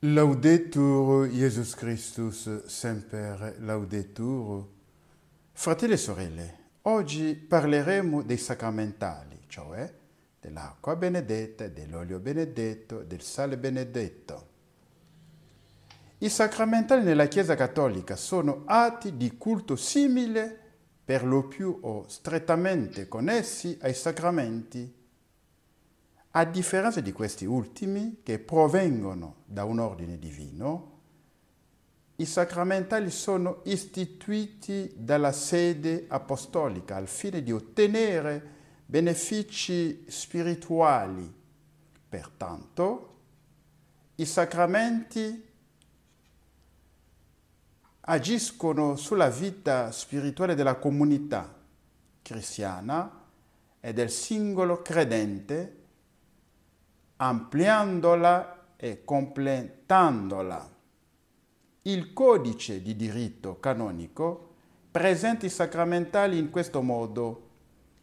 Laudetur Jesus Christus, semper laudetur. Fratelli e sorelle, oggi parleremo dei sacramentali, cioè dell'acqua benedetta, dell'olio benedetto, del sale benedetto. I sacramentali nella Chiesa Cattolica sono atti di culto simile, per lo più o strettamente connessi ai sacramenti. A differenza di questi ultimi, che provengono da un ordine divino, i sacramentali sono istituiti dalla sede apostolica al fine di ottenere benefici spirituali. Pertanto, i sacramenti agiscono sulla vita spirituale della comunità cristiana e del singolo credente, ampliandola e completandola. Il codice di diritto canonico presenta i sacramentali in questo modo.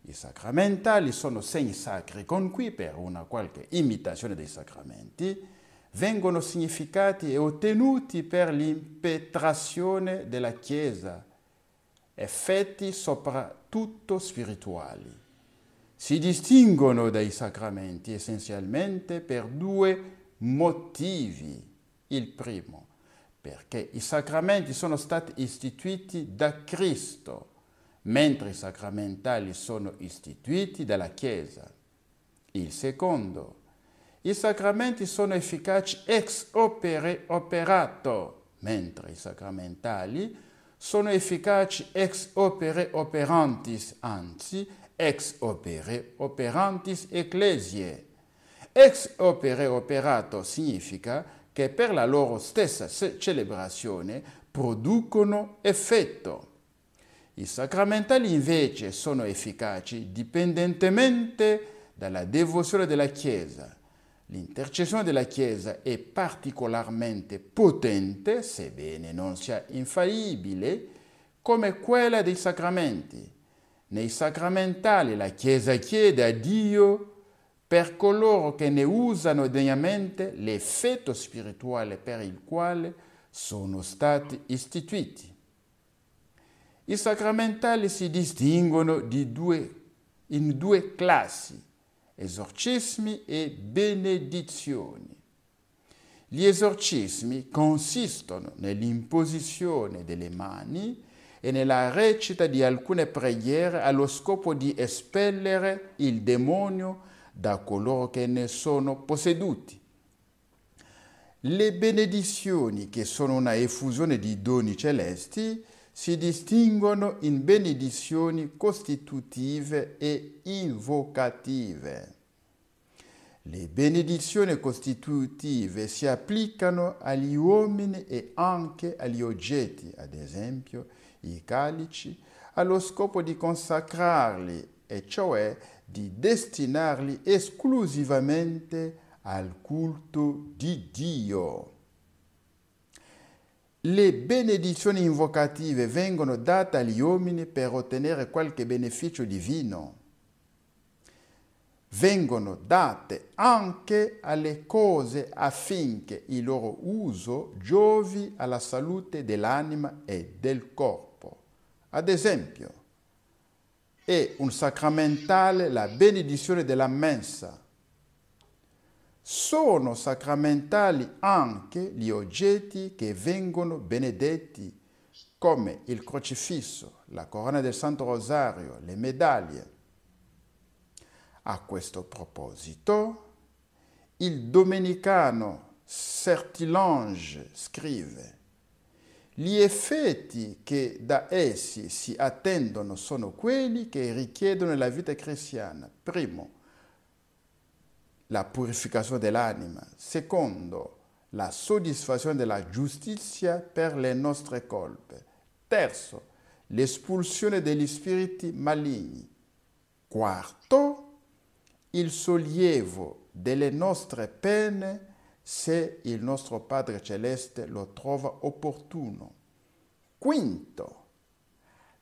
I sacramentali sono segni sacri con cui, per una qualche imitazione dei sacramenti, vengono significati e ottenuti per l'impetrazione della Chiesa, effetti soprattutto spirituali. Si distinguono dai sacramenti essenzialmente per due motivi. Il primo, perché i sacramenti sono stati istituiti da Cristo, mentre i sacramentali sono istituiti dalla Chiesa. Il secondo, i sacramenti sono efficaci ex opere operato, mentre i sacramentali sono efficaci ex opere operantis, anzi, ex opere operantis ecclesiae. Ex opere operato significa che per la loro stessa celebrazione producono effetto. I sacramentali invece sono efficaci dipendentemente dalla devozione della Chiesa. L'intercessione della Chiesa è particolarmente potente, sebbene non sia infallibile, come quella dei sacramenti. Nei sacramentali la Chiesa chiede a Dio, per coloro che ne usano degnamente, l'effetto spirituale per il quale sono stati istituiti. I sacramentali si distinguono in due classi, esorcismi e benedizioni. Gli esorcismi consistono nell'imposizione delle mani e nella recita di alcune preghiere allo scopo di espellere il demonio da coloro che ne sono posseduti. Le benedizioni, che sono una effusione di doni celesti, si distinguono in benedizioni costitutive e invocative. Le benedizioni costitutive si applicano agli uomini e anche agli oggetti, ad esempio i calici, allo scopo di consacrarli, e cioè di destinarli esclusivamente al culto di Dio. Le benedizioni invocative vengono date agli uomini per ottenere qualche beneficio divino. Vengono date anche alle cose affinché il loro uso giovi alla salute dell'anima e del corpo. Ad esempio, è un sacramentale la benedizione della mensa. Sono sacramentali anche gli oggetti che vengono benedetti, come il crocifisso, la corona del Santo Rosario, le medaglie. A questo proposito, il domenicano Sertilange scrive: gli effetti che da essi si attendono sono quelli che richiedono la vita cristiana. Primo, la purificazione dell'anima. Secondo, la soddisfazione della giustizia per le nostre colpe. Terzo, l'espulsione degli spiriti maligni. Quarto, il sollievo delle nostre pene se il nostro Padre Celeste lo trova opportuno. Quinto,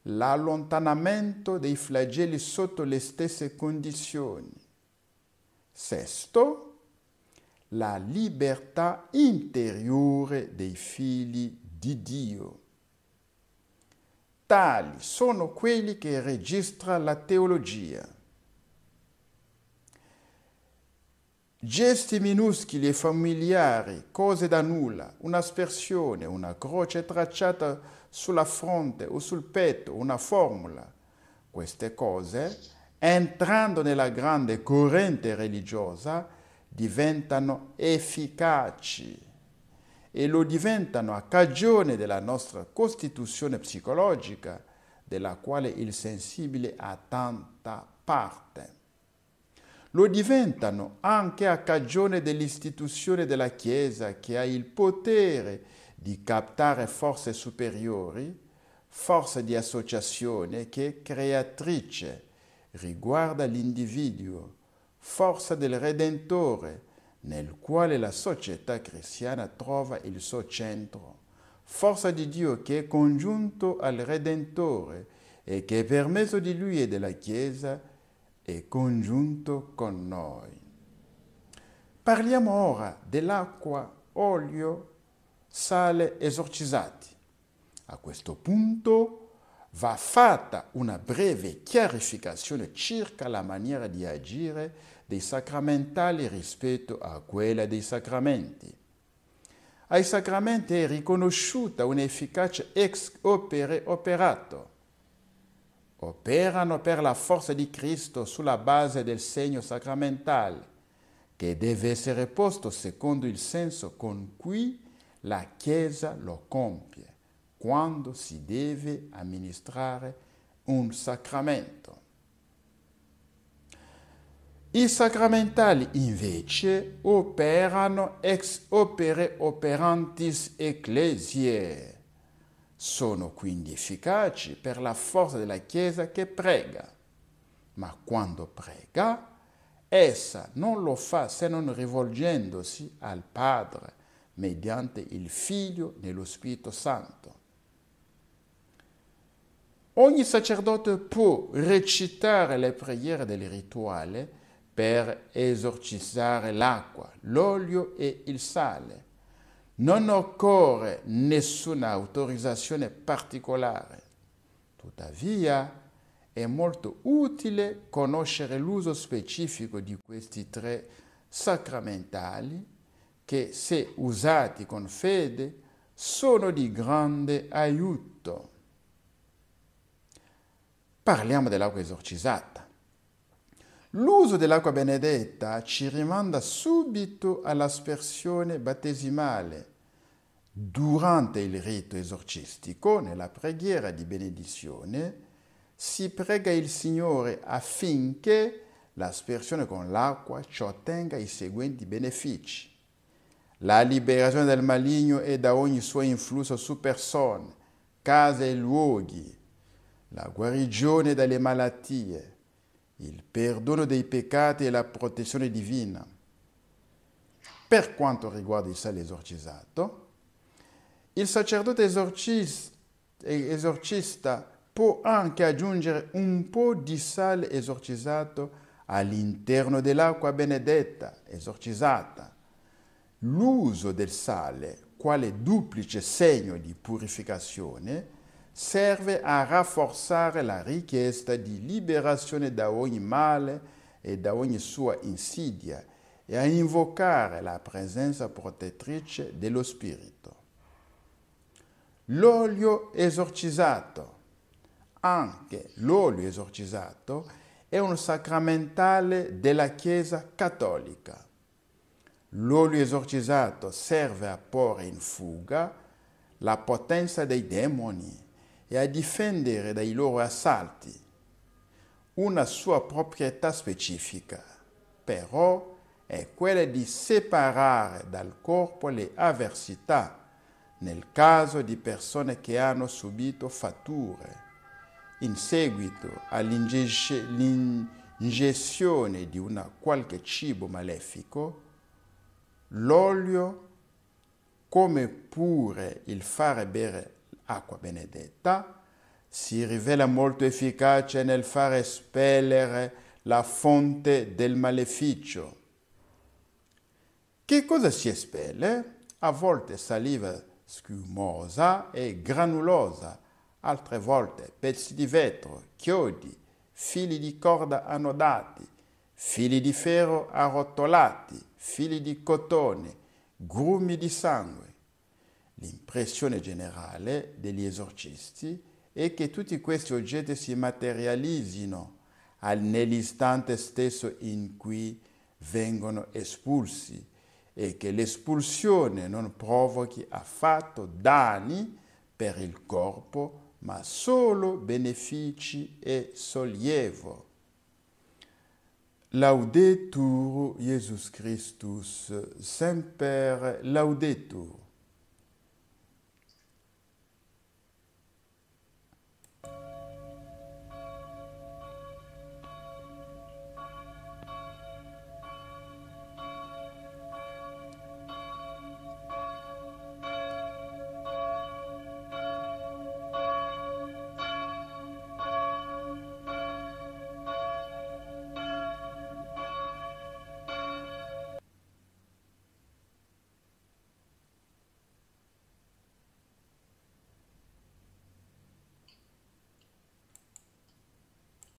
l'allontanamento dei flagelli sotto le stesse condizioni. Sesto, la libertà interiore dei figli di Dio. Tali sono quelli che registra la teologia. Gesti minuscoli e familiari, cose da nulla, un'aspersione, una croce tracciata sulla fronte o sul petto, una formula. Queste cose, entrando nella grande corrente religiosa, diventano efficaci e lo diventano a cagione della nostra costituzione psicologica, della quale il sensibile ha tanta parte. Lo diventano anche a cagione dell'istituzione della Chiesa che ha il potere di captare forze superiori, forza di associazione che, creatrice, riguarda l'individuo, forza del Redentore, nel quale la società cristiana trova il suo centro, forza di Dio che è congiunto al Redentore e che per mezzo di Lui e della Chiesa è congiunto con noi. Parliamo ora dell'acqua, olio, sale esorcizzati. A questo punto va fatta una breve chiarificazione circa la maniera di agire dei sacramentali rispetto a quella dei sacramenti. Ai sacramenti è riconosciuta un'efficacia ex opere operato. Operano per la forza di Cristo sulla base del segno sacramentale, che deve essere posto secondo il senso con cui la Chiesa lo compie, quando si deve amministrare un sacramento. I sacramentali invece operano ex opere operantis ecclesiae. Sono quindi efficaci per la forza della Chiesa che prega, ma quando prega, essa non lo fa se non rivolgendosi al Padre mediante il Figlio nello Spirito Santo. Ogni sacerdote può recitare le preghiere del rituale per esorcizzare l'acqua, l'olio e il sale. Non occorre nessuna autorizzazione particolare. Tuttavia, è molto utile conoscere l'uso specifico di questi tre sacramentali che, se usati con fede, sono di grande aiuto. Parliamo dell'acqua esorcizzata. L'uso dell'acqua benedetta ci rimanda subito all'aspersione battesimale. Durante il rito esorcistico, nella preghiera di benedizione, si prega il Signore affinché l'aspersione con l'acqua ci ottenga i seguenti benefici: la liberazione dal maligno e da ogni suo influsso su persone, case e luoghi, la guarigione dalle malattie, il perdono dei peccati e la protezione divina. Per quanto riguarda il sale esorcizzato, il sacerdote esorcista può anche aggiungere un po' di sale esorcizzato all'interno dell'acqua benedetta esorcizzata. L'uso del sale, quale duplice segno di purificazione, serve a rafforzare la richiesta di liberazione da ogni male e da ogni sua insidia e a invocare la presenza protettrice dello Spirito. L'olio esorcizzato. Anche l'olio esorcizzato è un sacramentale della Chiesa cattolica. L'olio esorcizzato serve a porre in fuga la potenza dei demoni e a difendere dai loro assalti. Una sua proprietà specifica, però, è quella di separare dal corpo le avversità, nel caso di persone che hanno subito fatture in seguito all'ingestione di qualche cibo malefico, l'olio, come pure il fare bere acqua benedetta, si rivela molto efficace nel fare espellere la fonte del maleficio. Che cosa si espelle? A volte saliva schiumosa e granulosa, altre volte pezzi di vetro, chiodi, fili di corda annodati, fili di ferro arrotolati, fili di cotone, grumi di sangue. L'impressione generale degli esorcisti è che tutti questi oggetti si materializzino nell'istante stesso in cui vengono espulsi e che l'espulsione non provochi affatto danni per il corpo, ma solo benefici e sollievo. Laudetur Jesus Christus, semper laudetur.